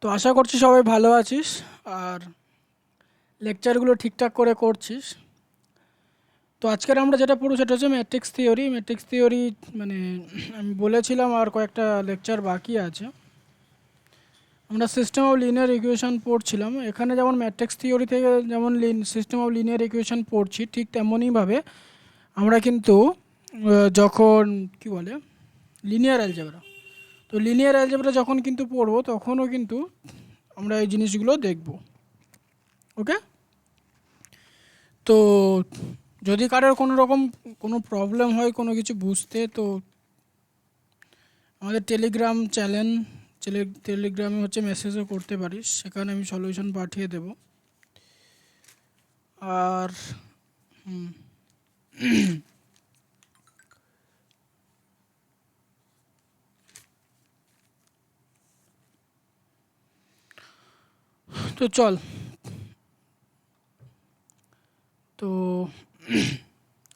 তো আশা করছি সবাই ভালো আছিস আর লেকচারগুলো ঠিকঠাক করে করছিস। তো আজকের আমরা যেটা পড়ব সেটা হচ্ছে ম্যাট্রিক্স থিওরি। মানে আমি বলেছিলাম আর কয়েকটা লেকচার বাকি আছে। আমরা সিস্টেম অফ লিনিয়ার ইকুয়েশন পড়ছিলাম। এখানে যেমন ম্যাট্রিক্স থিওরি থেকে যেমন সিস্টেম অফ লিনিয়ার ইকুয়েশন পড়ছি, ঠিক তেমনইভাবে আমরা কিন্তু যখন কি বলে লিনিয়ার অ্যালজেব্রা, তো লিনিয়ার অ্যালজেব্রা যখন কিন্তু পড়বো তখনও কিন্তু আমরা এই জিনিসগুলো দেখব। ওকে, তো যদি কারোর কোনো রকম কোনো প্রবলেম হয় কোনো কিছু বুঝতে, তো আমাদের টেলিগ্রামে হচ্ছে মেসেজও করতে পারিস, সেখানে আমি সলিউশন পাঠিয়ে দেব। আর হুম, তো চল। তো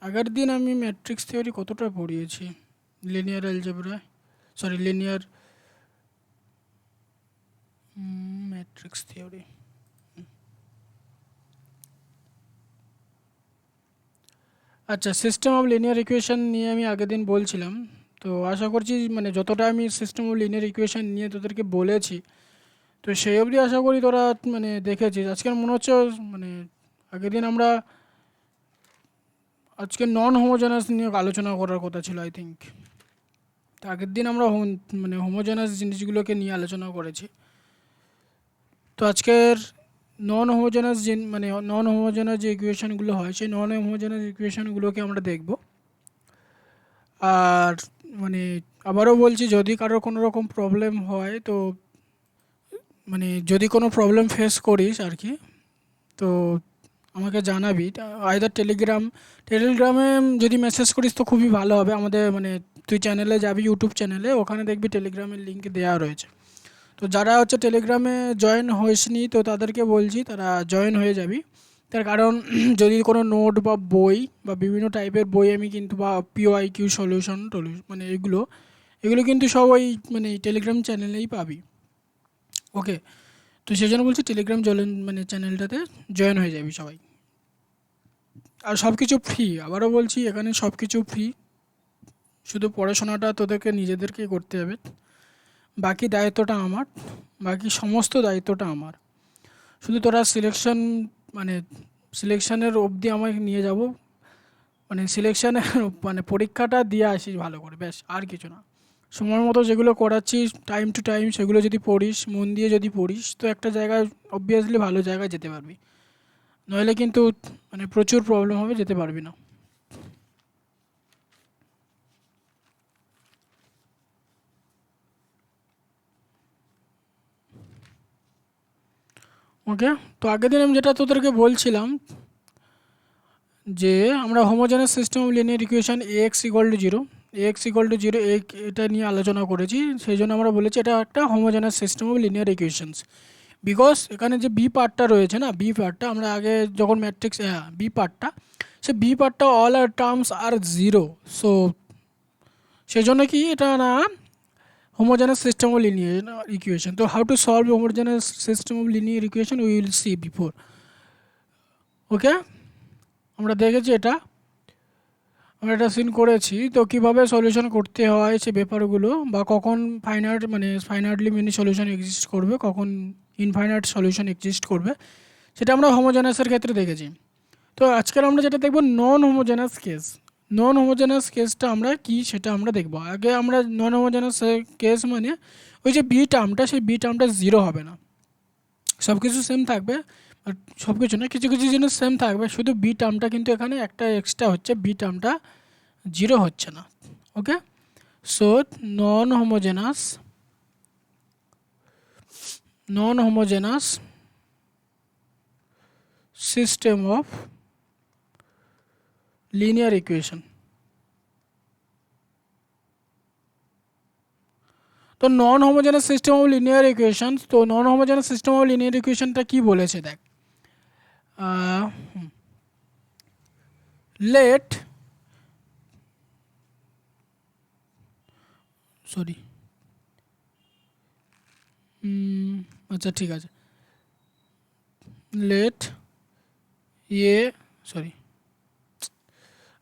আগের দিন আমি ম্যাট্রিক্স থিওরি কতটা পড়িয়েছি, লিনিয়ার অ্যালজেব্রায়, সরি লিনিয়ার ম্যাট্রিক্স থিওরি। আচ্ছা, সিস্টেম অফ লিনিয়ার ইকুয়েশন নিয়ে আমি আগের দিন বলছিলাম। তো আশা করছি মানে যতটা আমি সিস্টেম অফ লিনিয়ার ইকুয়েশন নিয়ে তোদেরকে বলেছি, তো সেই অবধি আশা করি তোরা মানে দেখেছিস। আজকের মনে হচ্ছে মানে আগের দিন আমরা আজকে নন হোমোজেনাস নিয়ে আলোচনা করার কথা ছিল আই থিঙ্ক। তো আগের দিন আমরা মানে হোমোজেনাস জিনিসগুলোকে নিয়ে আলোচনা করেছি। তো আজকের নন হোমোজেনাস যে ইকুয়েশনগুলো হয় সেই নন হোমোজেনাস ইকুয়েশনগুলোকে আমরা দেখব। আর মানে আবারও বলছি, যদি কারোর কোনো রকম প্রবলেম হয়, তো মানে যদি কোনো প্রবলেম ফেস করিস আর কি, তো আমাকে জানাবি। আইদার টেলিগ্রামে যদি মেসেজ করিস তো খুবই ভালো হবে। আমাদের মানে তুই চ্যানেলে যাবি, ইউটিউব চ্যানেলে, ওখানে দেখবি টেলিগ্রামের লিঙ্ক দেওয়া রয়েছে। তো যারা হচ্ছে টেলিগ্রামে জয়েন হয়েসনি, তো তাদেরকে বলছি তারা জয়েন হয়ে যাবি। তার কারণ যদি কোনো নোট বা বই বা বিভিন্ন টাইপের বই আমি কিন্তু, বা পিওআইকিউ সলিউশন মানে এগুলো কিন্তু সব ওই মানে টেলিগ্রাম চ্যানেলেই পাবি। ওকে, তো সেই জন্য বলছি টেলিগ্রাম মানে চ্যানেলটাতে জয়েন হয়ে যাবি সবাই। আর সব কিছু ফ্রি, আবারও বলছি এখানে সব কিছু ফ্রি, শুধু পড়াশোনাটা তোদেরকে নিজেদেরকেই করতে হবে। বাকি দায়িত্বটা আমার, বাকি সমস্ত দায়িত্বটা আমার। শুধু তোরা মানে সিলেকশানের অবধি আমাকে নিয়ে যাব, মানে সিলেকশানের মানে পরীক্ষাটা দিয়ে আসিস ভালো করে, ব্যাস, আর কিছু না। সময় মতো যেগুলো করাচ্ছিস টাইম টু টাইম সেগুলো যদি পড়িস, মন দিয়ে যদি পড়িস, তো একটা জায়গায় অবভিয়াসলি ভালো জায়গায় যেতে পারবি। নইলে কিন্তু মানে প্রচুর প্রবলেম হবে, যেতে পারবি না। ওকে, তো আগের দিন আমি যেটা তোদেরকে বলছিলাম যে আমরা homogeneous system of linear equation ax=0, ax=0 এটা নিয়ে আলোচনা করেছি। সেই জন্য আমরা বলেছি এটা একটা homogeneous system of linear equations. Because এখানে যে বি পার্টটা রয়েছে না, বি পার্টটা আমরা আগে যখন ম্যাট্রিক্স, বি পার্টটা, সে বি পার্টটা অল আর টার্মস আর জিরো। সো সেই জন্য কি এটা না homogeneous system of linear equation. So how to solve a homogeneous system of linear equation we will see before. ওকে, আমরা দেখেছি এটা, আমরা এটা সিন করেছি। তো কীভাবে সলিউশন করতে হয় সে ব্যাপারগুলো, বা কখন ফাইনাইটলি মেনি সলিউশন এক্সিস্ট করবে, কখন ইনফাইনাইট সলিউশন এক্সিস্ট করবে, সেটা আমরা হোমোজেনাসের ক্ষেত্রে দেখেছি। তো আজকের আমরা যেটা দেখব নন হোমোজেনাস কেস। নন হোমোজেনাস কেসটা আমরা কি সেটা আমরা দেখব। আগে আমরা নন হোমোজেনাস কেস মানে ওই যে বি টার্মটা, সেই বি টার্মটা জিরো হবে না, সব কিছু সেম থাকবে। বাট সব কিছু না, কিছু কিছু জিনিস সেম থাকবে, শুধু বি টার্মটা কিন্তু এখানে একটা এক্সট্রা হচ্ছে, বি টার্মটা জিরো হচ্ছে না। Okay, so non homogeneous system of linear equation. তো non homogeneous system of linear equation, তো non homogeneous system of linear ইকুয়েশনটা কি বলেছে দেখ, লেট সরি আচ্ছা ঠিক আছে, লেট এ সরি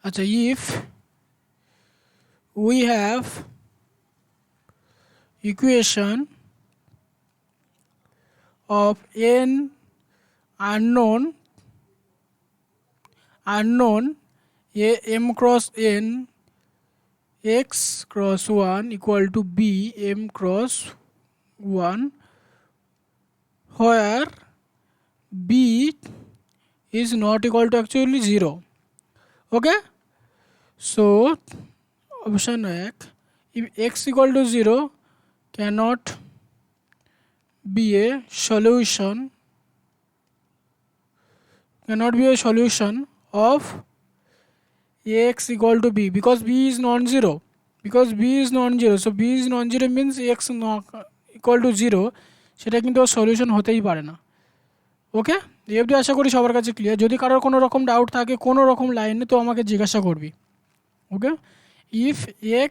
আচ্ছা if we have equation of n unknown a m cross n x cross 1 equal to b m cross 1 where b is not equal to actually 0. Okay, so option 1, if x equal to 0 cannot be a solution of x equal to b because b is non-zero. So b is non-zero means x not equal to 0, সেটা কিন্তু solution হতেই পারে না। ওকে, এই অবধি আশা করি সবার কাছে ক্লিয়ার। যদি কারোর কোনো রকম ডাউট থাকে কোনো রকম লাইনে তো আমাকে জিজ্ঞাসা করবি। ওকে, if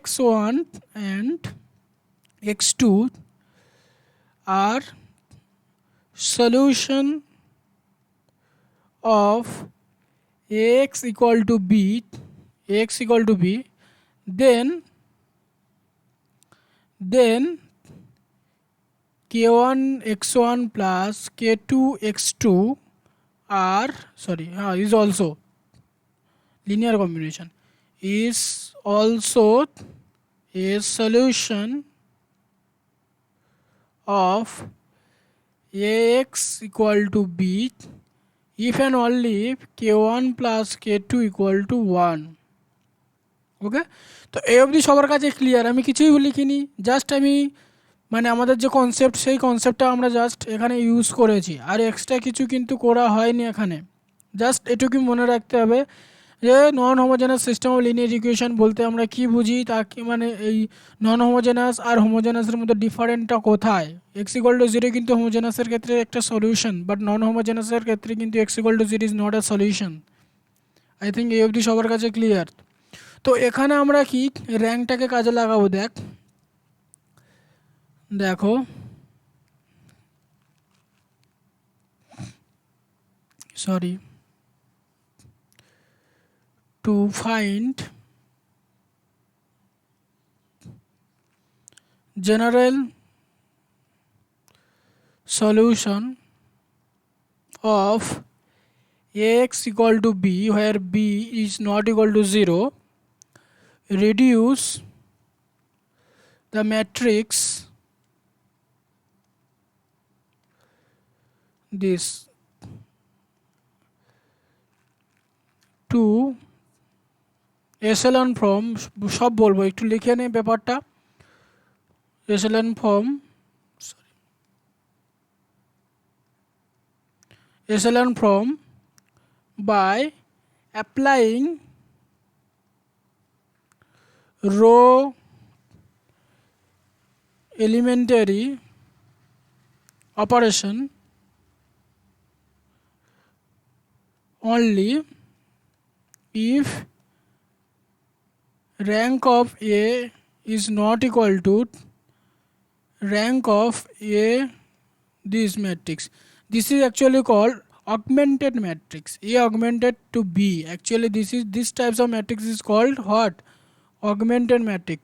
x1 and x2 are solution of x equal to b, then k1 x1 plus k2 x2 is also linear combination, is also a solution of ax equal to b if and only if k1 plus k2 equal to 1. ওকে, তো এই অবধি সবার কাছে clear. আমি কিছুই লিখিনি, just আমি মানে আমাদের যে কনসেপ্ট সেই কনসেপ্টটা আমরা জাস্ট এখানে ইউজ করেছি, আর এক্সট্রা কিছু কিন্তু করা হয়নি এখানে। জাস্ট এটুকু মনে রাখতে হবে যে non homogeneous system of linear equation বলতে আমরা কি বুঝি, তা কি মানে এই নন হোমোজেনাস আর হোমোজেনাসের মধ্যে ডিফারেন্টটা কোথায়। এক্স ইকুয়াল টু 0 কিন্তু হোমোজেনাসের ক্ষেত্রে একটা সলিউশন, বাট নন হোমোজেনাসের ক্ষেত্রে কিন্তু x equal to 0 is not a solution. I think এই অবধি সবার কাছে ক্লিয়ার। তো এখানে আমরা কি র্যাঙ্কটাকে কাজে লাগাবো, দেখো sorry to find general solution of ax equal to b where b is not equal to 0, reduce the matrix this to echelon form, সব বলবো একটু লিখে নেই ব্যাপারটা, echelon form by applying row elementary operation only if rank of A is not equal to rank of A this matrix. This is actually called augmented matrix, A augmented to B. Actually this types of matrix is called what? Augmented matrix.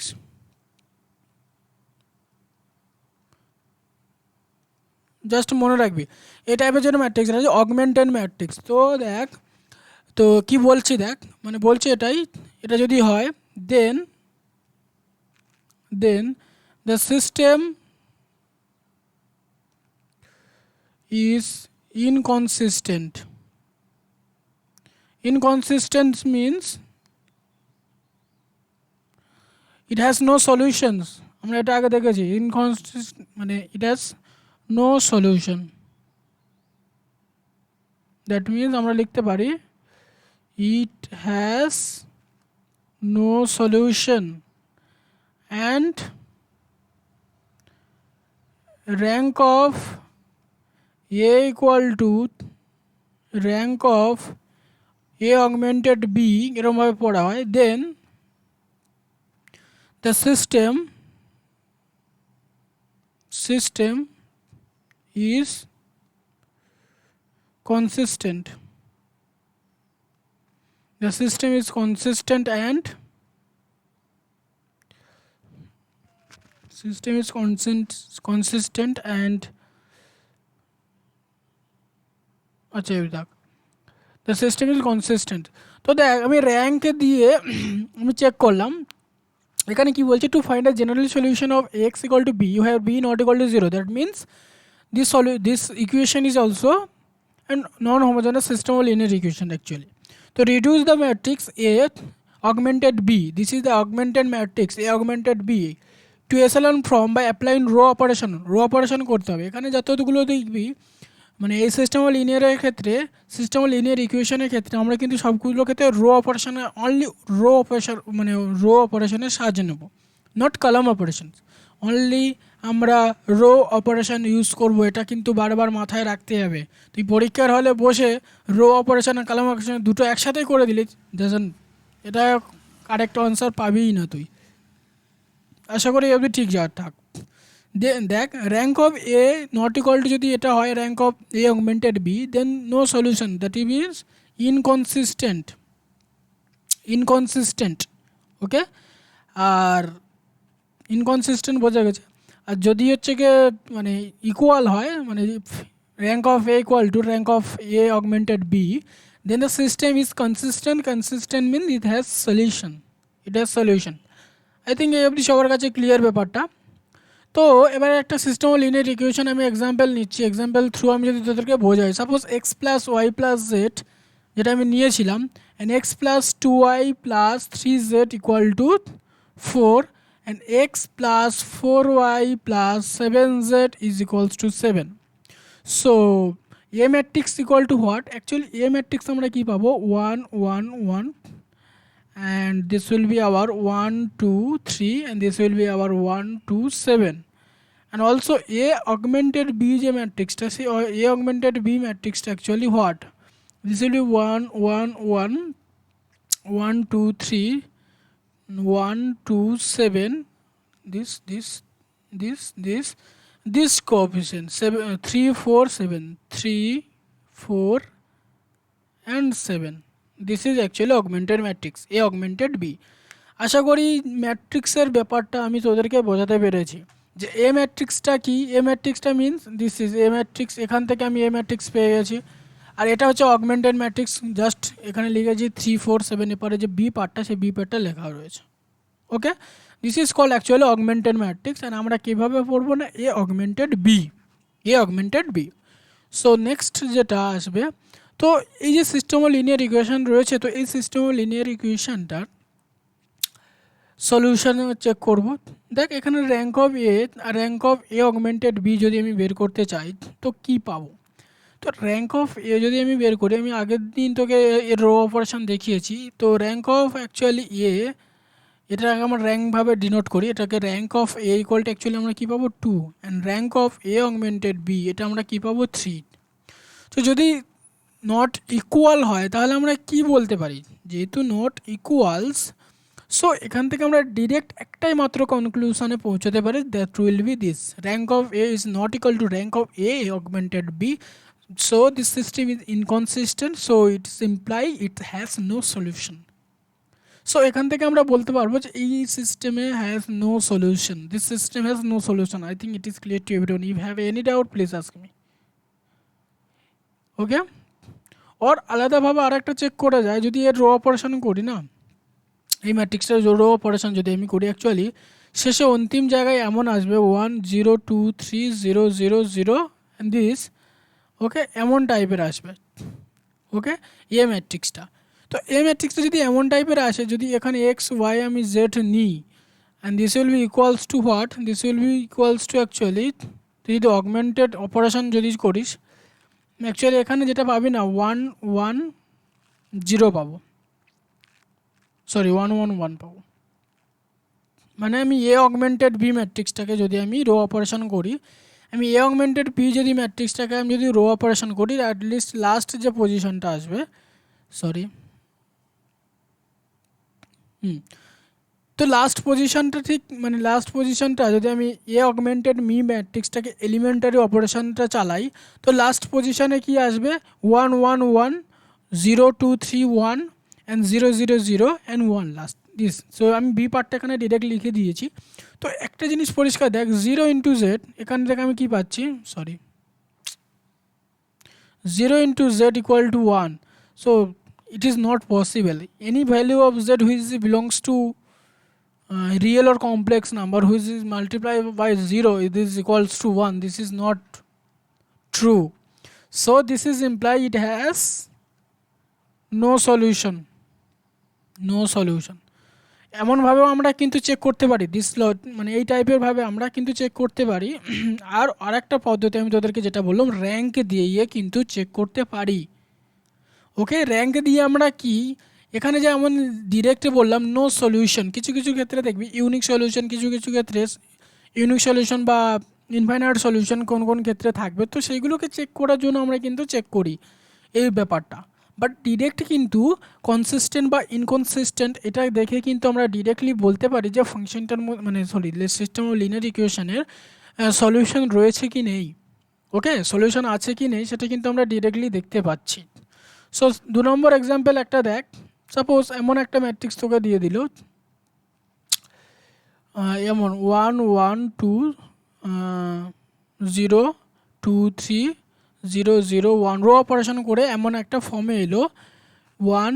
Just মনে রাখবি এই টাইপের যেন matrix আছে augmented matrix. তো দেখ, তো কি বলছি দেখ, মানে বলছি এটা যদি হয় দেন the system is inconsistent. Inconsistent means it has no solutions. আমরা এটা আগে দেখেছি, inconsistent মানে it has no solution. That means আমরা লিখতে পারি it has no solution and rank of A equal to rank of A augmented B এরকম ভাবে পড়া হয়, then the system is consistent. The system is consistent and আচ্ছা দেখ the system is consistent. তো দেখ আমি র্যাঙ্ক দিয়ে আমি চেক করলাম এখানে কি বলছে to find a general solution of X equal to B you have B not equal to zero that means this equation is also a non-homogeneous system of linear equation actually. So reduce the matrix A augmented B, this is the augmented matrix A augmented B to echelon form by applying row operation করতে হবে। এখানে যতগুলো দেখবি মানে এই system of লিনিয়ারের ক্ষেত্রে system of linear ইকুয়েশনের ক্ষেত্রে আমরা কিন্তু সবগুলো ক্ষেত্রে রো অপারেশনে অনলি রো অপারেশনের সাহায্য নেব, নট কলাম অপারেশন। অনলি আমরা রো অপারেশন ইউজ করব, এটা কিন্তু বারবার মাথায় রাখতে হবে। তুই পরীক্ষার হলে বসে রো অপারেশন আর কলাম অপারেশন দুটো একসাথেই করে দিলি এটা কারেক্ট আনসার পাবিই না তুই। আশা করি আপনি ঠিক থাক। দেখ rank of A not equal to যদি এটা হয় rank of A augmented B then no solution, that means inconsistent. Okay, আর ইনকনসিস্টেন্ট বোঝা গেছে। আর যদি হচ্ছে গিয়ে মানে ইকুয়াল হয় মানে rank of A equal to rank of A augmented B then the system is consistent means it has solution. I think এই অবধি সবার কাছে ক্লিয়ার ব্যাপারটা। তো এবার একটা সিস্টেম অফ লিনিয়ার ইকুয়েশন আমি এক্সাম্পল নিচ্ছি, এক্সাম্পল থ্রু আমি যদি তোদেরকে বোঝাই। Suppose X plus Y plus Z যেটা আমি নিয়েছিলাম and X plus 2y plus 3z equal to 4 and x plus 4y plus 7z is equals to 7. So A matrix equal to what? Actually A matrix আমরা কি পাবো 1 1 1 and this will be our 1 2 3 and this will be our 1 2 7 and also A augmented B যে ম্যাট্রিক্সটা সেই A augmented B ম্যাট্রিক্সটা actually what? This will be 1 1 1 1 2 3 1 2 7 this coefficient 3 4 7 3 4 and 7 this is actually augmented matrix A augmented B। আশা করি ম্যাট্রিক্সের ব্যাপারটা আমি তোদেরকে বোঝাতে পেরেছি যে এ ম্যাট্রিক্সটা কি। এ ম্যাট্রিক্সটা means this is a matrix, এখান থেকে আমি এ ম্যাট্রিক্স পেয়ে গেছি। আর এটা হচ্ছে অগমেন্টেড ম্যাট্রিক্স, জাস্ট এখানে লিখেছি 3 4 7 এরপরে যে বি পার্টটা সেই বি পার্টটা লেখা রয়েছে। Okay, this is called actually augmented matrix and আমরা কীভাবে পড়বো না A augmented B. So next যেটা আসবে, তো এই যে সিস্টেম অফ লিনিয়ার ইকুয়েশন রয়েছে, তো এই সিস্টেম অফ লিনিয়ার ইকুয়েশনটার সলিউশন চেক করব। দেখ এখানে র্যাঙ্ক অফ এ আর rank of A augmented B যদি আমি বের করতে চাই তো কি পাবো। তো র্যাঙ্ক অফ এ যদি আমি বের করি, আমি আগের দিন তোকে এর রো অপারেশন দেখিয়েছি। তো র্যাঙ্ক অফ অ্যাকচুয়ালি এ এটাকে আমরা র্যাঙ্কভাবে ডিনোট করি, এটাকে rank of A equal to actually আমরা কী পাবো 2 and rank of A augmented B এটা আমরা কী পাবো 3। তো যদি নট ইকুয়াল হয় তাহলে আমরা কি বলতে পারি, যেহেতু নট ইকুয়ালস সো এখান থেকে আমরা ডিরেক্ট একটাই মাত্র কনক্লুশনে পৌঁছতে পারি, that will be this rank of A is not equal to rank of A augmented B. So this system is inconsistent, so it's imply it has no solution. So এখান থেকে আমরা বলতে পারবো যে এই সিস্টেমে has no solution, this system has no solution. I think it is clear to everyone. If have any doubt please ask me. Okay, ওর আলাদাভাবে আর একটা চেক করা যায়, যদি এর রো অপারেশন করি না, এই ম্যাট্রিক্সটার রো অপারেশন যদি আমি করি অ্যাকচুয়ালি শেষে অন্তিম জায়গায় এমন আসবে 1 0 2 3 0 0 0 অ্যান্ড দিস। ওকে, এমন টাইপের আসবে। ওকে, এ ম্যাট্রিক্সটা, তো এ ম্যাট্রিক্সটা যদি এমন টাইপের আসে, যদি এখানে এক্স ওয়াই আমি জেড নিই and this will B equals to what, this will B equals to actually তুই যদি অগমেন্টেড অপারেশন যদি করিস অ্যাকচুয়ালি এখানে যেটা পাবি না 1 1 0 পাবো, সরি 1 1 1 পাবো। মানে আমি এ অগমেন্টেড বি ম্যাট্রিক্সটাকে যদি আমি রো অপারেশন করি, আমি এ অগমেন্টেড বি যদি ম্যাট্রিক্সটাকে আমি যদি রো অপারেশন করি অ্যাটলিস্ট লাস্ট যে পজিশনটা আসবে, সরি তো লাস্ট পজিশনটা ঠিক মানে লাস্ট পজিশনটা যদি আমি এ অগমেন্টেড মি ম্যাট্রিক্সটাকে এলিমেন্টারি অপারেশনটা চালাই, তো লাস্ট পজিশনে কি আসবে 1 1 1 0 2 3 1 and 0 0 0 and 1 last this. So আমি বি পার্টটা এখানে ডিরেক্ট লিখে দিয়েছি। তো একটা জিনিস পরিষ্কার দেখ, 0 ইন্টু জেড এখান থেকে আমি কি পাচ্ছি, sorry 0 into z equal to 1. So it is not possible. Any value of z which belongs to real or complex number which is multiplied by 0 it is equals to 1. This is not true. So this is imply it has no solution. No solution. এমনভাবেও আমরা কিন্তু check করতে পারি, this মানে এই টাইপের ভাবে আমরা কিন্তু চেক করতে পারি। আর একটা পদ্ধতি আমি তোদেরকে যেটা বললাম, র্যাঙ্ক দিয়ে কিন্তু চেক করতে পারি। ওকে, র্যাঙ্ক দিয়ে আমরা কি এখানে যেমন ডিরেক্টে বললাম নো সলিউশন, কিছু কিছু ক্ষেত্রে দেখবি ইউনিক সলিউশন, কিছু কিছু ক্ষেত্রে ইউনিক সলিউশন বা ইনফাইনাইট সলিউশন কোন কোন ক্ষেত্রে থাকবে, তো সেইগুলোকে চেক করার জন্য আমরা কিন্তু চেক করি এই ব্যাপারটা। বাট ডিরেক্ট কিন্তু কনসিস্টেন্ট বা ইনকনসিস্টেন্ট এটা দেখে কিন্তু আমরা ডিরেক্টলি বলতে পারি যে ফাংশনটার মানে সরি সিস্টেম অফ লিনিয়ার ইকুয়েশনের সলিউশন রয়েছে কি নেই। ওকে, সলিউশন আছে কি নেই সেটা কিন্তু আমরা ডিরেক্টলি দেখতে পাচ্ছি। সো 2 নম্বর এক্সাম্পল একটা দেখ, সাপোজ এমন একটা ম্যাট্রিক্স তোকে দিয়ে দিল এমন 1 1 2 0 2 3 0 0 1 রো অপারেশন করে এমন একটা ফর্মে এলো 1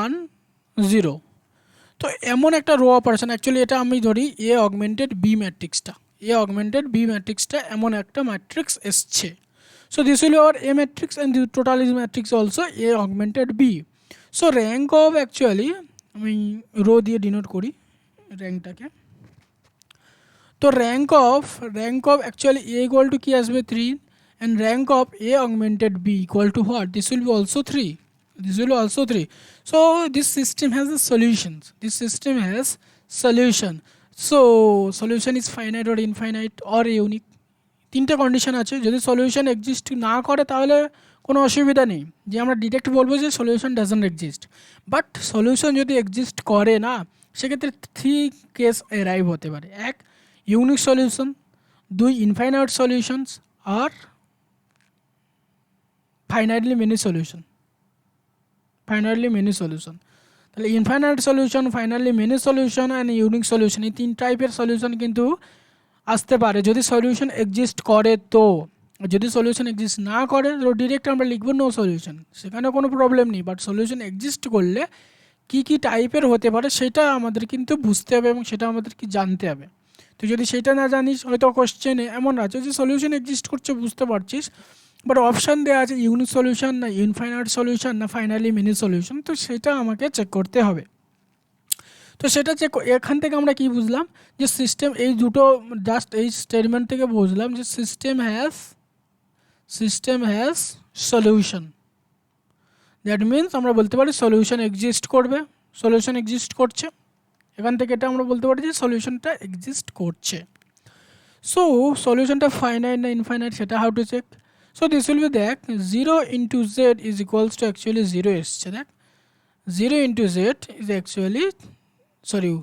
1 0। তো এমন একটা রো অপারেশন, অ্যাকচুয়ালি এটা আমি ধরি এ অগমেন্টেড বি ম্যাট্রিক্সটা, এ অগমেন্টেড বি ম্যাট্রিক্সটা এমন একটা ম্যাট্রিক্স এসছে। So this will be our A matrix and the total is matrix also A augmented B. So rank of actually আমি রো দিয়ে ডিনোট করি র্যাঙ্কটাকে। তো rank of actually A equal to কি আসবে 3 and rank of A augmented B equal to what? This will be also 3. This will be also 3. So this system has a solutions. This system has solution. So solution is finite or infinite or unique. 3টে condition আছে। যদি solution exist না করে তাহলে কোনো অসুবিধা নেই, যে আমরা ডিরেক্ট বলবো যে solution doesn't exist. But solution যদি এক্সিস্ট করে না, সেক্ষেত্রে 3 কেস অ্যারাইভ হতে পারে। 1 ইউনিক সলিউশন, 2 ইনফাইনাইট সলিউশনস, আর ফাইনাইটলি মেনি সলিউশন। তাহলে infinite solution, finitely many solution and unique solution, এই 3 টাইপের সলিউশন কিন্তু আসতে পারে যদি সলিউশন এক্সিস্ট করে। তো যদি সলিউশন এক্সিস্ট না করে তো ডিরেক্ট আমরা লিখবো নো সলিউশন, সেখানে কোনো প্রবলেম নেই। বাট সলিউশন এক্সিস্ট করলে কি কি টাইপের হতে পারে সেটা আমাদের কিন্তু বুঝতে হবে এবং সেটা আমাদের কি জানতে হবে। তো যদি সেটা না জানিস, হয়তো কোশ্চেনে এমন আছে যে সলিউশন এক্সিস্ট করছে বুঝতে পারছিস, বাট অপশান দেওয়া আছে ইউনিক সলিউশন না ইনফাইনাইট সলিউশন না ফাইনালি মিনি সলিউশন, তো সেটা আমাকে চেক করতে হবে। তো সেটা চেক এখান থেকে আমরা কি বুঝলাম যে সিস্টেম, এই দুটো জাস্ট এই স্টেটমেন্ট থেকে বুঝলাম যে system has solution. That means আমরা বলতে পারি সলিউশন এক্সিস্ট করবে, সলিউশন এক্সিস্ট করছে। এখান থেকে এটা আমরা বলতে পারি যে সলিউশনটা এক্সিস্ট করছে। সো সলিউশনটা ফাইনাইট না ইনফাইনাইট সেটা how to check. So this will be দেখ 0 into Z is equals to actually 0 এসছে। দেখ 0 into Z is actually sorry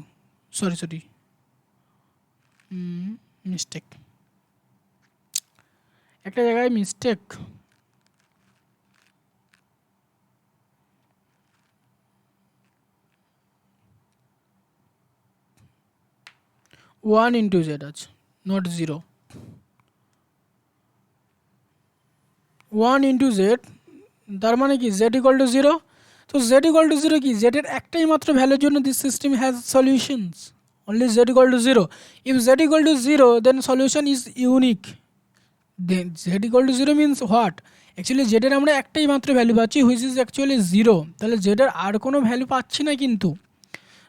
mistake, একটা জায়গায় মিস্টেক। 1 ইন্টু জেড আছে, নট 0। 1 ইন্টু জেড তার মানে কি জেড ইকুয়াল টু 0। তো জেড ইকুয়াল টু 0 কি, জেডের একটাই মাত্র ভ্যালুর জন্য this system has solutions, only Z equal to 0। If Z equal to 0 then solution is unique. Then Z equal to 0 means what, actually জেডের আমরা একটাই মাত্র ভ্যালু পাচ্ছি হুইচ ইজ অ্যাকচুয়ালি 0। তাহলে জেডের আর কোনো ভ্যালু পাচ্ছি না, কিন্তু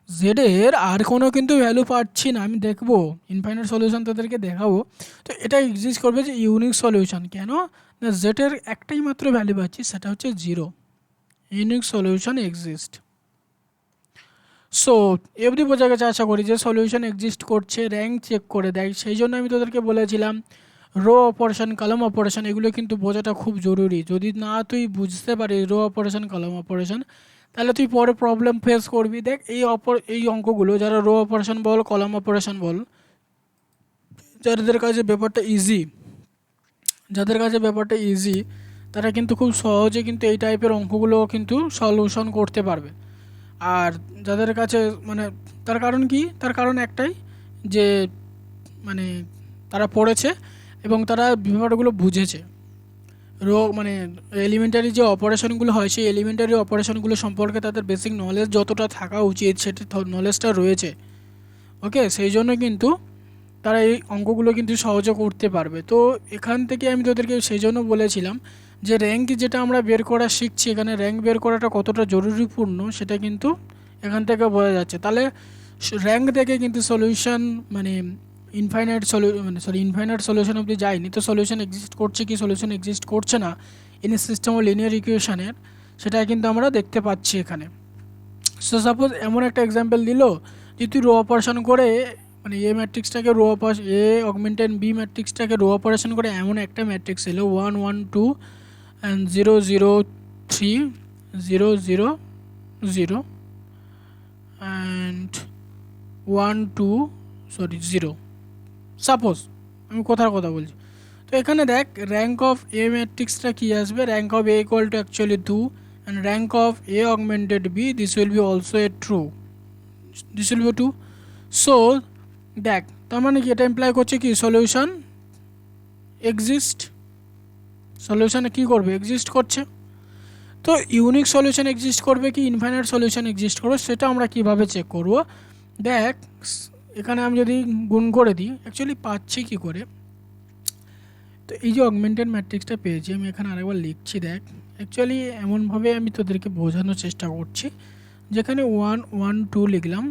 জেডের আর কোনো কিন্তু ভ্যালু পাচ্ছি না। আমি দেখবো ইনফাইনাইট সলিউশন তাদেরকে দেখাবো। তো এটা এক্সিস্ট করবে যে ইউনিক সলিউশন, কেন না জেডের একটাই মাত্র ভ্যালু পাচ্ছি সেটা হচ্ছে 0। Unique solution exist. So every বোঝা গেছে আশা করি যে সলিউশন এক্সিস্ট করছে, র্যাঙ্ক চেক করে দেয়। সেই জন্য আমি তোদেরকে বলেছিলাম রো অপারেশন কলাম অপারেশন এগুলো কিন্তু বোঝাটা খুব জরুরি। যদি না তুই বুঝতে পারিস রো অপারেশন কলাম অপারেশন, তাহলে তুই পরে প্রবলেম ফেস করবি। দেখ এই অঙ্কগুলো যারা রো অপারেশন বল, কলাম অপারেশন বল, যাদের কাছে ব্যাপারটা ইজি, তারা কিন্তু খুব সহজে কিন্তু এই টাইপের অঙ্কগুলো কিন্তু সলিউশন করতে পারবে। আর যাদের কাছে মানে তার কারণ কি, তার কারণ একটাই যে মানে তারা পড়েছে এবং তারা ব্যাপারগুলো বুঝেছে। মানে এলিমেন্টারি যে অপারেশনগুলো হয় সেই এলিমেন্টারি অপারেশনগুলো সম্পর্কে তাদের বেসিক নলেজ যতটা থাকা উচিত সেটা নলেজটা রয়েছে। ওকে, সেই জন্য কিন্তু তারা এই অঙ্কগুলো কিন্তু সহজে করতে পারবে। তো এখান থেকে আমি তোদেরকে সেই জন্য বলেছিলাম যে র্যাঙ্ক যেটা আমরা বের করা শিখছি, এখানে র্যাঙ্ক বের করাটা কতটা জরুরিপূর্ণ সেটা কিন্তু এখান থেকে বোঝা যাচ্ছে। তাহলে র্যাঙ্ক থেকে কিন্তু সলিউশন মানে ইনফাইনাইট সলিউশন অবধি যায়নি, তো সলিউশন এক্সিস্ট করছে কি সলিউশন এক্সিস্ট করছে না ইন সিস্টেম ও লিনিয়ার ইকুয়েশনের, সেটা কিন্তু আমরা দেখতে পাচ্ছি এখানে। সো সাপোজ এমন একটা এক্সাম্পল দিল যে তুই রো অপারেশন করে মানে এ ম্যাট্রিক্সটাকে এ অগমেন্টেড বি ম্যাট্রিক্সটাকে রো অপারেশন করে এমন একটা ম্যাট্রিক্স এলো 1 1 2 অ্যান্ড 0 0 3 0 0 0 অ্যান্ড 1 2 0। সাপোজ আমি কথার কথা বলছি। তো এখানে দেখ র্যাঙ্ক অফ এ ম্যাট্রিক্সটা কী আসবে, rank of A equal to actually 2 and rank of A augmented B this will be also a true, this will be 2। So দেখ তার মানে কি এটা ইমপ্লাই করছে কি সলিউশন এক্সিস্ট, সলিউশনে কী করবে এক্সিস্ট করছে। তো ইউনিক সলিউশন এক্সিস্ট করবে কি ইনফাইনাইট সলিউশন এক্সিস্ট করবে সেটা আমরা কিভাবে চেক করব। দেখ এখানে আমি যদি গুণ করে দিই অ্যাকচুয়ালি পাচ্ছি কি করে। তো এই যে অগমেন্টেড ম্যাট্রিক্সটা পেয়েছি আমি এখানে আরেকবার লিখছি। দেখ অ্যাকচুয়ালি এমনভাবে আমি তোদেরকে বোঝানোর চেষ্টা করছি, যেখানে 1 1 2 লিখলাম,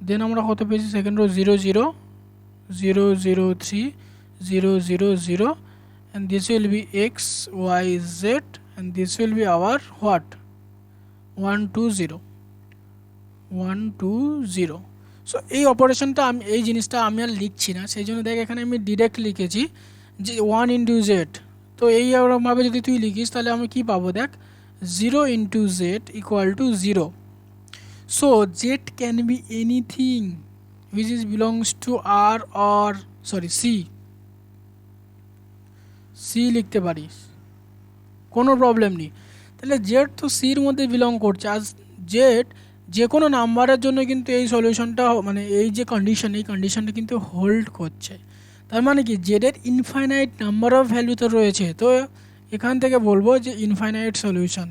দেন আমরা কত পেয়েছি second rho 0 0 0 0 3 0 0 0 and this will be x y z and this will be our what 1 2 0 1 2 0। So এই অপারেশনটা আমি এই জিনিসটা আমি আর লিখছি না, সেই জন্য দেখ এখানে আমি ডিরেক্ট লিখেছি যে 1 ইন্টু জেড। তো এইভাবে যদি তুই লিখিস তাহলে আমি কি পাবো, দেখ 0 into Z equal to 0। So Z can be anything which is belongs to R or C লিখতে পারিস, কোনো প্রবলেম নেই। তাহলে জেড তো সির মধ্যে বিলং করছে, আজ জেড যে কোনো নাম্বারের জন্য কিন্তু এই সলিউশনটা মানে এই যে কন্ডিশন এই কন্ডিশনটা কিন্তু হোল্ড করছে। তার মানে কি জেডের ইনফাইনাইট নাম্বার অফ ভ্যালু তো রয়েছে, তো এখান থেকে বলবো যে ইনফাইনাইট সলিউশন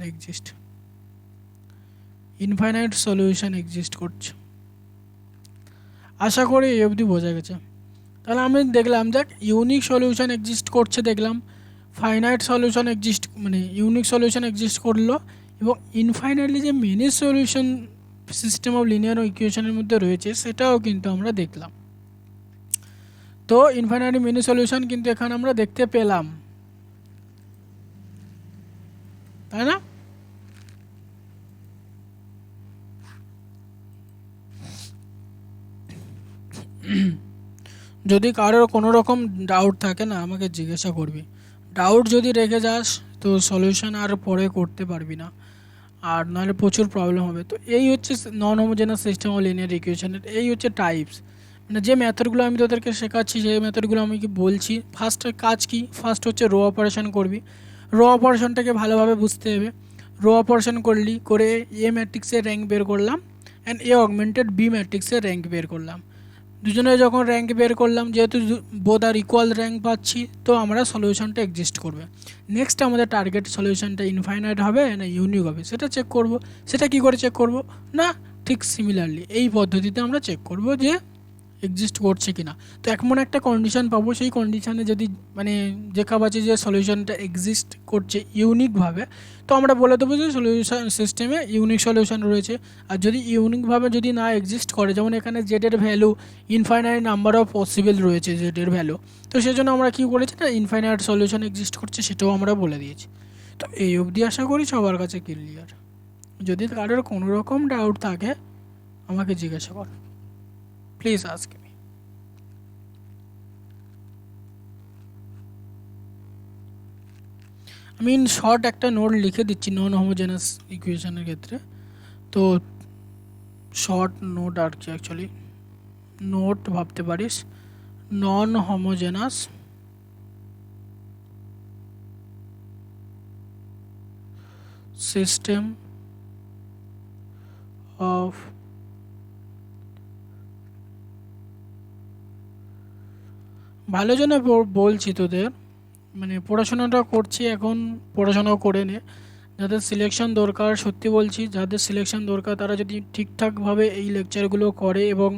এক্সিস্ট করছে। আশা করি এই অবধি বোঝা গেছে। তাহলে আমি দেখলাম যাক ইউনিক সলিউশন এক্সিস্ট করছে, দেখলাম finite solution unique solution exist করলো, এবং ইনফাইনাইটলি যে many solution system of linear ইকুয়েশনের মধ্যে রয়েছে সেটাও কিন্তু আমরা দেখলাম। তো ইনফাইনাইটলি মেনি সলিউশন কিন্তু এখানে আমরা দেখতে পেলাম, তাই না? যদি কারোর কোনো রকম ডাউট থাকে না আমাকে জিজ্ঞাসা করবি। ডাউট যদি রেখে যাস তো সলিউশন আর পরে করতে পারবি না, আর নাহলে প্রচুর প্রবলেম হবে। তো এই হচ্ছে নন হোমোজেনাস সিস্টেম অফ লিনিয়ার ইকুয়েশনের এই হচ্ছে টাইপস, মানে যে মেথডগুলো আমি তোদেরকে শেখাচ্ছি সেই মেথডগুলো আমি কি বলছি। ফার্স্ট কাজ কি, ফার্স্ট হচ্ছে রো অপারেশন করবি। রো অপারেশনটাকে ভালোভাবে বুঝতে হবে। রো অপারেশন করে এ ম্যাট্রিক্সের র্যাঙ্ক বের করলাম অ্যান্ড এ অগমেন্টেড বি ম্যাট্রিক্সের র্যাঙ্ক বের করলাম। দুজনে যখন র্যাঙ্ক বের করলাম, যেহেতু বোথ আর ইকুয়াল র্যাঙ্ক পাচ্ছি, তো আমরা সলিউশনটা এক্সিস্ট করবে। নেক্সট আমাদের টার্গেট সলিউশনটা ইনফাইনাইট হবে না ইউনিক হবে সেটা চেক করব। সেটা কি করে চেক করব না, ঠিক সিমিলারলি এই পদ্ধতিতে আমরা চেক করব যে এক্সিস্ট করছে কি না। তো এমন একটা কন্ডিশন পাবো, সেই কন্ডিশনে যদি দেখা পাচ্ছি যে সলিউশনটা এক্সিস্ট করছে ইউনিকভাবে, তো আমরা বলে দেবো যে সলিউশন সিস্টেমে ইউনিক সলিউশন রয়েছে। আর যদি ইউনিকভাবে যদি না এক্সিস্ট করে, যেমন এখানে জেডের value infinite number of possible রয়েছে জেডের ভ্যালু, তো সেজন্য আমরা কী করেছি না ইনফাইনাইট সলিউশন এক্সিস্ট করছে সেটাও আমরা বলে দিয়েছি। তো এই অবধি আশা করি সবার কাছে ক্লিয়ার। যদি কারোর কোনো রকম ডাউট থাকে আমাকে জিজ্ঞাসা কর, প্লিজ আস্ক মি। আমি ইন শর্ট একটা নোট লিখে দিচ্ছি নন হোমোজেনাস ইকুয়েশনের ক্ষেত্রে, তো শর্ট নোট আর কি, অ্যাকচুয়ালি নোট ভাবতে পারিস। নন হোমোজেনাস সিস্টেম অফ ভালো জন্য বলছি তোদের, মানে পড়াশোনাটা করছি এখন, পড়াশোনাও করে নে। যাদের সিলেকশন দরকার, সত্যি বলছি, যাদের সিলেকশন দরকার তারা যদি ঠিকঠাকভাবে এই লেকচারগুলো করে এবং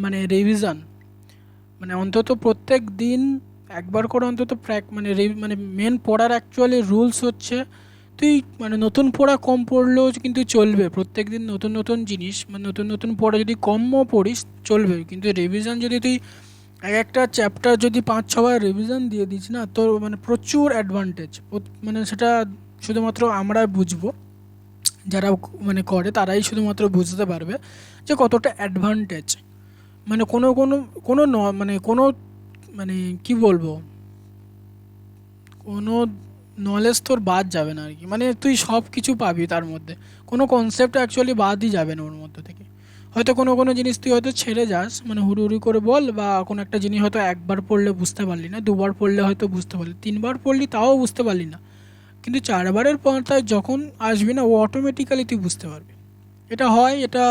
মানে রিভিশন, মানে অন্তত প্রত্যেক দিন একবার করে অন্তত মানে মানে মেন পড়ার অ্যাকচুয়ালি রুলস হচ্ছে তুই মানে নতুন পড়া কম পড়লেও কিন্তু চলবে, প্রত্যেক দিন নতুন নতুন জিনিস মানে নতুন নতুন পড়া যদি কমও পড়িস চলবে, কিন্তু রিভিশন যদি তুই এক একটা চ্যাপ্টার যদি 5-6বার রিভিশন দিয়ে দিস না, তোর মানে প্রচুর অ্যাডভান্টেজ। মানে সেটা শুধুমাত্র আমরা বুঝবো, যারা মানে করে তারাই শুধুমাত্র বুঝতে পারবে যে কতটা অ্যাডভান্টেজ। মানে কোনো কোনো কোনো মানে কোনো মানে কি বলবো, কোনো নলেজ তোর বাদ যাবে না আর কি, মানে তুই সব কিছু পাবি তার মধ্যে, কোনো কনসেপ্ট অ্যাকচুয়ালি বাদই যাবে না ওর মধ্যে থেকে। হয়তো কোনো কোনো জিনিস তুই হয়তো ছেড়ে যাস, মানে হুড়ি হুড়ি করে বল, বা কোনো একটা জিনিস হয়তো একবার পড়লে বুঝতে পারলি না, দুবার পড়লে হয়তো বুঝতে পারলি, তিনবার পড়লি তাও বুঝতে পারলি না, কিন্তু চারবারের পর্দায় যখন আসবি না ও অটোমেটিক্যালি তুই বুঝতে পারবি। এটা হয়, এটা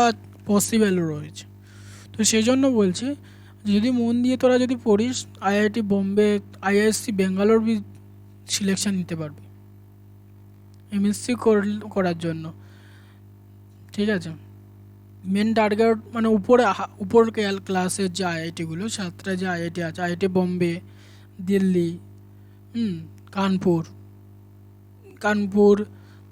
পসিবল রয়েছে। তো সেই জন্য বলছি, যদি মন দিয়ে তোরা যদি পড়িস, IIT Bombay, IISc Bangalore selection নিতে পারবি এমএসসি করার জন্য, ঠিক আছে। মেন টার্গেট মানে উপরে উপর ক্লাসের যে আইআইটিগুলো, 7টা যে আইআইটি আছে, আইআইটি বোম্বে, দিল্লি, কানপুর, কানপুর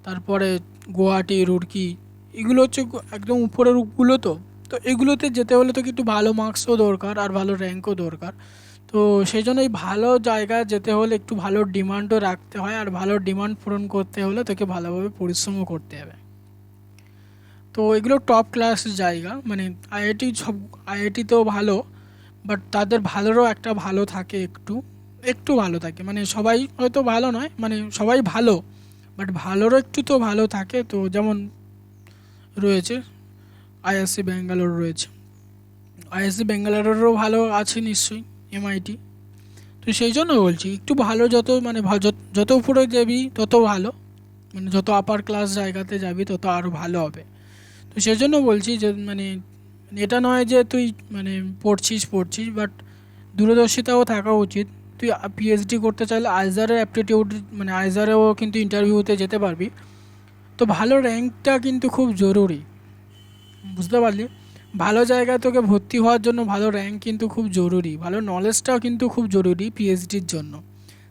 তারপরে গুয়াহাটি, রুড়কি, এগুলো হচ্ছে একদম উপরের উপগুলো। তো তো এগুলোতে যেতে হলে তো একটু ভালো মার্কসও দরকার আর ভালো র্যাঙ্কও দরকার। তো সেই জন্য এই ভালো জায়গায় যেতে হলে একটু ভালো ডিমান্ডও রাখতে হয়, আর ভালো ডিমান্ড পূরণ করতে হলে তোকে ভালোভাবে পরিশ্রমও করতে হবে। তো এগুলো টপ ক্লাস জায়গা, মানে আইআইটি সব আইআইটিতেও ভালো, বাট তাদের ভালোরও একটা ভালো থাকে, একটু একটু ভালো থাকে, মানে সবাই হয়তো ভালো নয়, মানে সবাই ভালো, বাট ভালোরও একটু তো ভালো থাকে। তো যেমন রয়েছে আইআইএসসি ব্যাঙ্গালোর রয়েছে, আইআইএসসি ব্যাঙ্গালোরেরও ভালো আছে নিশ্চয়ই, এমআইটি। তো সেই জন্য বলছি একটু ভালো, যত মানে যত উপরে যাবি তত ভালো, মানে যত আপার ক্লাস জায়গাতে যাবি তত আরও ভালো হবে। তো সেই জন্য বলছি যে মানে এটা নয় যে তুই মানে পড়ছিস বাট দূরদর্শিতাও থাকা উচিত। তুই পিএইচডি করতে চাইলে আইজারের অ্যাপটিটিউড, মানে আইজারেও কিন্তু ইন্টারভিউতে যেতে পারবি। তো ভালো র্যাঙ্কটা কিন্তু খুব জরুরি, বুঝতে পারলি? ভালো জায়গায় তোকে ভর্তি হওয়ার জন্য ভালো র্যাঙ্ক কিন্তু খুব জরুরি, ভালো নলেজটাও কিন্তু খুব জরুরি পিএইচডির জন্য।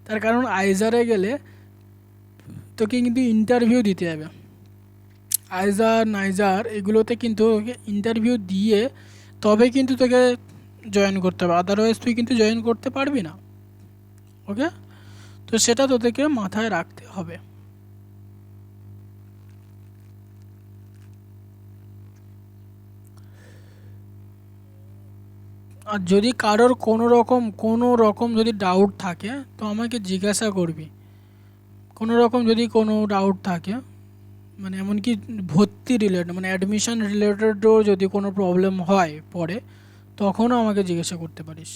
তার কারণ আইজারে গেলে তোকে কিন্তু ইন্টারভিউ দিতে হবে, আইজার নাইজার এগুলোতে কিন্তু তোকে ইন্টারভিউ দিয়ে তবে কিন্তু তোকে জয়েন করতে হবে, আদারওয়াইজ তুই কিন্তু জয়েন করতে পারবি না। ওকে, তো সেটা তোদেরকে মাথায় রাখতে হবে। আর যদি কারোর কোনো রকম যদি ডাউট থাকে তো আমাকে জিজ্ঞাসা করবি, কোনো ডাউট থাকে, মানে এমনকি ভর্তি রিলেটেড মানে অ্যাডমিশন রিলেটেডও যদি কোনো প্রবলেম হয় পরে, তখনও আমাকে জিজ্ঞাসা করতে পারিস।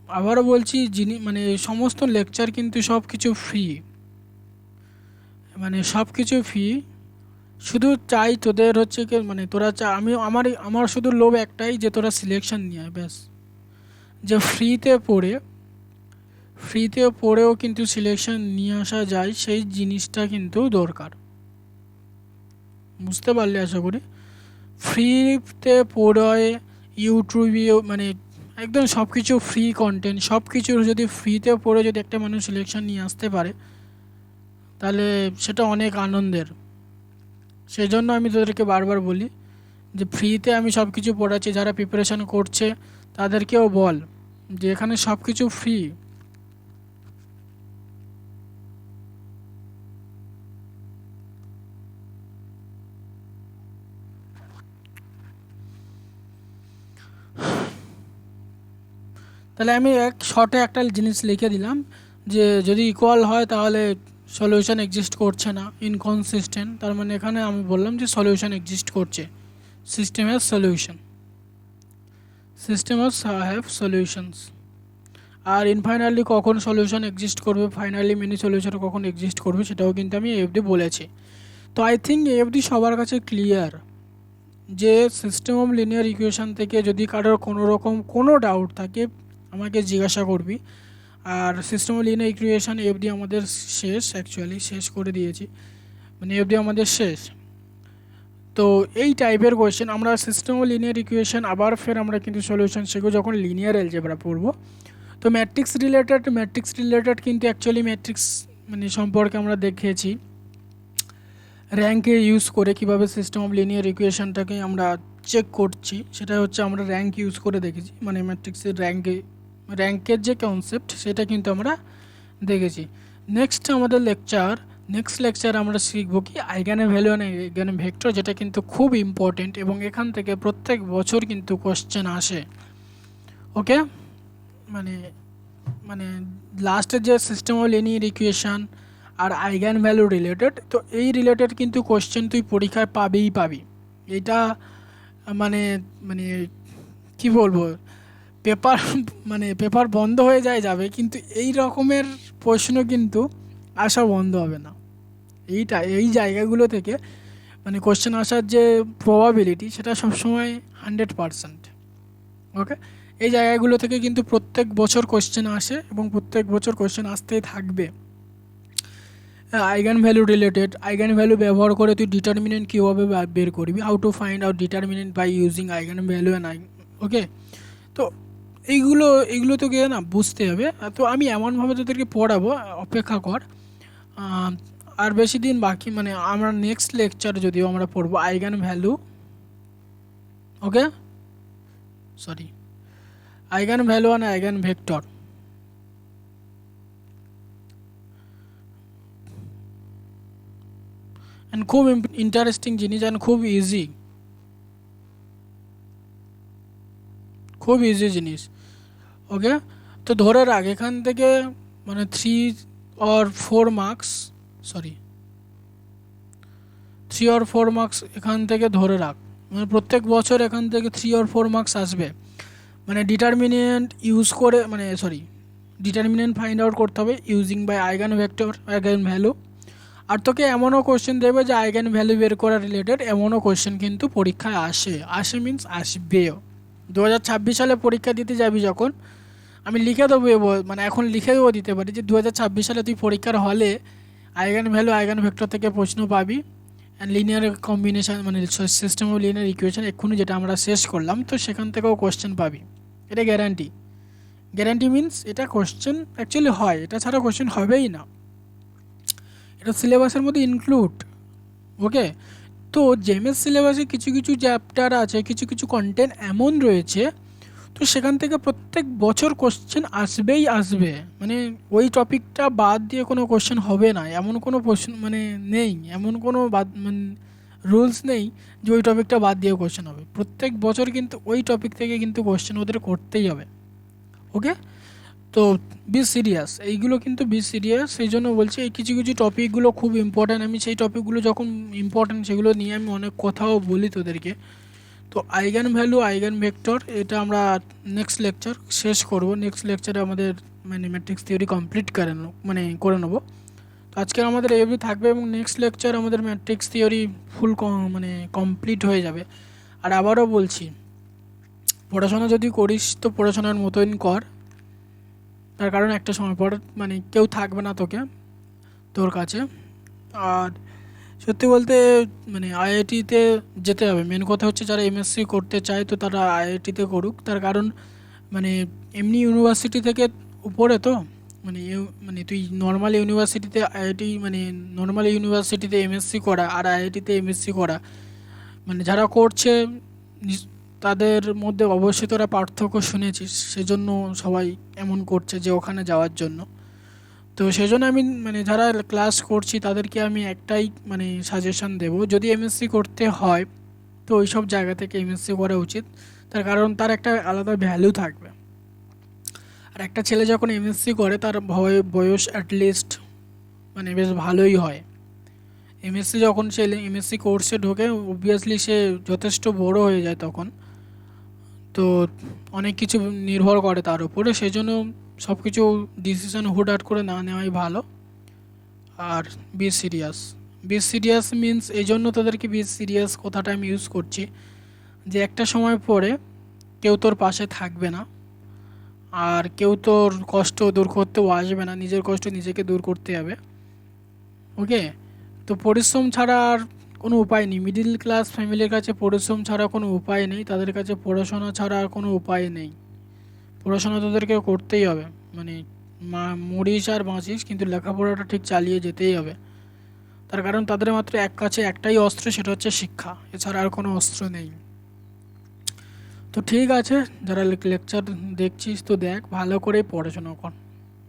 আবারও বলছি, মানে সমস্ত লেকচার কিন্তু সব কিছু ফ্রি, মানে সব কিছু ফ্রি। শুধু চাই তোদের হচ্ছে কি, মানে তোরা আমার শুধু লোভ একটাই যে তোরা সিলেকশন নিয়ে ব্যাস, যে ফ্রিতে পড়েও কিন্তু সিলেকশন নিয়ে আসা যায়, সেই জিনিসটা কিন্তু দরকার। বুঝতে পারলে আশা করি? ফ্রিতে পড়ে ইউটিউবে মানে একদম সব কিছু ফ্রি কন্টেন্ট, সব কিছু যদি ফ্রিতে পড়ে যদি একটা মানুষ সিলেকশন নিয়ে আসতে পারে তাহলে সেটা অনেক আনন্দের। সেই জন্য আমি তোদেরকে বারবার বলি যে ফ্রিতে আমি সব কিছু পড়াচ্ছি, যারা প্রিপারেশান করছে তাদেরকেও বল যে এখানে সব কিছু ফ্রি। তাহলে আমি এক শর্টে একটা জিনিস লিখে দিলাম যে যদি ইকুয়াল হয় তাহলে সলিউশন এক্সিস্ট করছে না, ইনকনসিস্টেন্ট, তার মানে এখানে আমি বললাম যে সলিউশন এক্সিস্ট করছে। System has solution, system have solutions. আর ইনফাইনালি কখন সলিউশন এক্সিস্ট করবে, ফাইনালি মিনি সলিউশন কখন এক্সিস্ট করবে, সেটাও কিন্তু আমি এফডি বলেছি। তো আই থিঙ্ক এফডি সবার কাছে ক্লিয়ার যে সিস্টেম অফ লিনিয়ার ইকুয়েশন থেকে যদি কারোর কোনো রকম কোনো ডাউট থাকে আমাকে জিজ্ঞাসা করবি। আর সিস্টেম অফ লিনিয়ার ইকুয়েশন এফডি আমাদের শেষ, অ্যাকচুয়ালি শেষ করে দিয়েছি, মানে এফডি আমাদের শেষ। তো এই টাইপের কোয়েশ্চেন আমরা সিস্টেম অফ লিনিয়ার ইকুয়েশন আবার ফের আমরা কিন্তু সলিউশন শিখবো যখন লিনিয়ার অ্যালজেব্রা পড়বো। তো ম্যাট্রিক্স রিলেটেড কিন্তু অ্যাকচুয়ালি ম্যাট্রিক্স মানে সম্পর্কে আমরা দেখেছি র্যাঙ্কে ইউজ করে কিভাবে সিস্টেম অফ লিনিয়ার ইকুয়েশনটাকে আমরা চেক করছি, সেটা হচ্ছে আমরা র্যাঙ্ক ইউজ করে দেখেছি, মানে ম্যাট্রিক্সের র্যাঙ্কের যে কনসেপ্ট সেটা কিন্তু আমরা দেখেছি। নেক্সট লেকচার আমরা শিখবো কি eigen value and eigen vector, যেটা কিন্তু খুব ইম্পর্টেন্ট এবং এখান থেকে প্রত্যেক বছর কিন্তু কোশ্চেন আসে। ওকে, মানে মানে লাস্টের যে সিস্টেম অফ লিনিয়ার ইকুয়েশন আর আইগেন ভ্যালু রিলেটেড, তো এই রিলেটেড কিন্তু কোশ্চেন তুই পরীক্ষায় পাবি। এটা মানে মানে কি বলবো, পেপার মানে পেপার বন্ধ হয়ে যাবে, কিন্তু এই রকমের প্রশ্ন কিন্তু আসা বন্ধ হবে না। এই জায়গাগুলো থেকে মানে কোশ্চেন আসার যে প্রবাবিলিটি সেটা সবসময় 100%। ওকে, এই জায়গাগুলো থেকে কিন্তু প্রত্যেক বছর কোশ্চেন আসে এবং প্রত্যেক বছর কোশ্চেন আসতেই থাকবে। আইগেন ভ্যালু ব্যবহার করে তুই ডিটারমিনেন্ট কীভাবে বের করবি, how to find out determinant by using eigenvalue and okay. তো এইগুলো তোকে না বুঝতে হবে। তো আমি এমনভাবে তোদেরকে পড়াবো, অপেক্ষা কর। আর বেশি দিন বাকি, মানে আমরা নেক্সট লেকচার যদিও আমরা পড়বো eigen value, okay sorry, eigen value and eigen vector. And খুব ইন্টারেস্টিং জিনিস অ্যান্ড খুব ইজি জিনিস। ওকে, তো ধরে রাখ এখান থেকে মানে 3 or 4 মার্কস এখান থেকে ধরে রাখ, মানে প্রত্যেক বছর এখান থেকে 3 or 4 মার্কস আসবে। মানে ডিটারমিনেন্ট ইউজ করে ডিটারমিনেন্ট ফাইন্ড আউট করতে হবে using by eigen vector, eigen value. আর তোকে এমনও কোশ্চেন দেবে যে আইগেন ভ্যালু বের করা রিলেটেড, এমনও কোশ্চেন কিন্তু পরীক্ষায় আসে মিন্স আসবেও। 2026 সালে পরীক্ষা দিতে যাবি যখন, আমি লিখে দেবো, মানে এখন লিখে দেবো দিতে পারি যে 2026 সালে তুই পরীক্ষার হলে আইগেন ভ্যালু আইগেন ভেক্টর থেকে প্রশ্ন পাবি। অ্যান্ড লিনিয়ার কম্বিনেশন মানে সিস্টেম অফ লিনিয়ার ইকুয়েশন এক্ষুনি যেটা আমরা শেষ করলাম, তো সেখান থেকেও কোশ্চেন পাবি, এটা গ্যারান্টি মিন্স এটা কোশ্চেন অ্যাকচুয়ালি হয়, এটা ছাড়া কোশ্চেন হবেই না, এটা সিলেবাসের মধ্যে ইনক্লুড। ওকে, তো জেএমএস সিলেবাসে কিছু চ্যাপ্টার আছে, কিছু কন্টেন্ট এমন রয়েছে, তো সেখান থেকে প্রত্যেক বছর কোশ্চেন আসবে, মানে ওই টপিকটা বাদ দিয়ে কোনো কোশ্চেন হবে না, এমন কোনো প্রশ্ন মানে নেই, এমন কোনো মানে রুলস নেই যে ওই টপিকটা বাদ দিয়ে কোশ্চেন হবে। প্রত্যেক বছর কিন্তু ওই টপিক থেকে কিন্তু কোশ্চেন ওদের করতেই হবে। ওকে, তো এইগুলো কিন্তু সিরিয়াস, সেই জন্য বলছি এই কিছু টপিকগুলো খুব ইম্পর্ট্যান্ট। আমি সেই টপিকগুলো যখন ইম্পর্ট্যান্ট সেগুলো নিয়ে আমি অনেক কথাও বলি তোদেরকে। তো আইগেন ভ্যালু আইগেন ভেক্টর এটা আমরা নেক্সট লেকচার শেষ করব, নেক্সট লেকচারে আমাদের মানে ম্যাট্রিক্স থিওরি কমপ্লিট করে নেব। তো আজকে আমাদের এবি থাকবে এবং নেক্সট লেকচার আমাদের ম্যাট্রিক্স থিওরি ফুল মানে কমপ্লিট হয়ে যাবে। আর আবারও বলছি, পড়াশোনা যদি করিস তো পড়াশোনার মতোই কর, তার কারণ একটা সময় পর মানে কেউ থাকবে না তোর কাছে। আর সত্যি বলতে মানে আইআইটিতে যেতে হবে, মেন কথা হচ্ছে যারা এমএসসি করতে চায় তো তারা আইআইটিতে করুক, তার কারণ মানে এমনি ইউনিভার্সিটি থেকে উপরে তো মানে তুই নর্মাল ইউনিভার্সিটিতে নর্মাল ইউনিভার্সিটিতে এমএসসি করা আর আইআইটিতে এমএসসি করা, মানে যারা করছে তাদের মধ্যে অবশ্যই তোরা পার্থক্য শুনেছিস, সেজন্য সবাই এমন করছে যে ওখানে যাওয়ার জন্য। তো সেজন্য আমি মানে যারা ক্লাস করছি তাদেরকে আমি একটাই মানে সাজেশন দেব, যদি এমএসসি করতে হয় তো ওই সব জায়গা থেকে এমএসসি করা উচিত, তার কারণ তার একটা আলাদা ভ্যালু থাকবে। আর একটা ছেলে যখন এমএসসি করে তার বয়স অ্যাটলিস্ট মানে বেশ ভালোই হয়। এমএসসি যখন সে এমএসসি কোর্সে ঢোকে অবভিয়াসলি সে যথেষ্ট বড় হয়ে যায় তখন, তো অনেক কিছু নির্ভর করে তার উপরে, সেই জন্য সব কিছু ডিসিশন হুটহাট করে না নেওয়াই ভালো। আর be serious, be serious means এই জন্য তোদেরকে বি সিরিয়াস কথাটা আমি ইউজ করছি যে একটা সময় পরে কেউ তোর পাশে থাকবে না, আর কেউ তোর কষ্ট দূর করতেও আসবে না, নিজের কষ্ট নিজেকে দূর করতে হবে। ওকে, তো পরিশ্রম ছাড়া আর কোনো উপায় নেই। মিডিল ক্লাস ফ্যামিলির কাছে পরিশ্রম ছাড়া কোনো উপায় নেই, তাদের কাছে পড়াশোনা ছাড়া আর কোনো উপায় নেই। পড়াশোনা তোদেরকে করতেই হবে, মানে মরিস আর বাঁচিস, কিন্তু লেখাপড়াটা ঠিক চালিয়ে যেতেই হবে। তার কারণ তাদের মাত্র কাছে একটাই অস্ত্র, সেটা হচ্ছে শিক্ষা, এছাড়া আর কোনো অস্ত্র নেই। তো ঠিক আছে, যারা লেকচার দেখছিস তো দেখ, ভালো করে পড়াশোনা কর,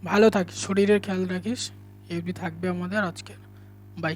ভালো থাকিস, শরীরের খেয়াল রাখিস। এই অবধি থাকবে আমাদের আজকে, বাই।